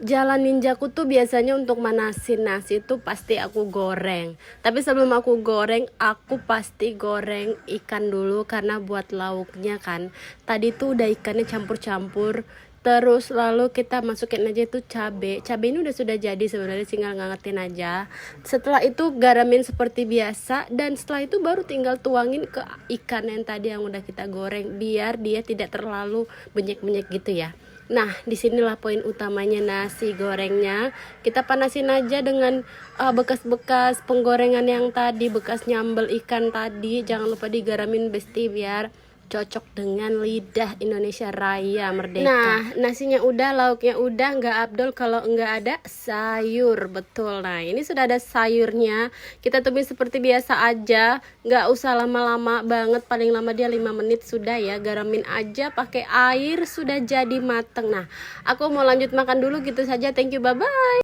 Jalan ninjaku tuh biasanya untuk manasin nasi tuh pasti aku goreng. Tapi sebelum aku goreng, aku pasti goreng ikan dulu karena buat lauknya kan. Tadi tuh udah ikannya campur-campur. Terus lalu kita masukin aja itu cabe. Cabe ini sudah jadi sebenarnya, tinggal ngangetin aja. Setelah itu garamin seperti biasa, dan setelah itu baru tinggal tuangin ke ikan yang tadi yang udah kita goreng biar dia tidak terlalu benyek-benyek gitu ya. Nah, disinilah poin utamanya nasi gorengnya. Kita panasin aja dengan bekas-bekas penggorengan yang tadi, bekas nyambel ikan tadi. Jangan lupa digaramin besti biar cocok dengan lidah Indonesia Raya Merdeka. Nah, nasinya udah, lauknya udah, nggak abdol kalau nggak ada sayur, betul. Nah, ini sudah ada sayurnya. Kita tumis seperti biasa aja, nggak usah lama-lama banget. Paling lama dia 5 menit sudah ya. Garamin aja pakai air, sudah jadi mateng. Nah, aku mau lanjut makan dulu gitu saja. Thank you, bye bye.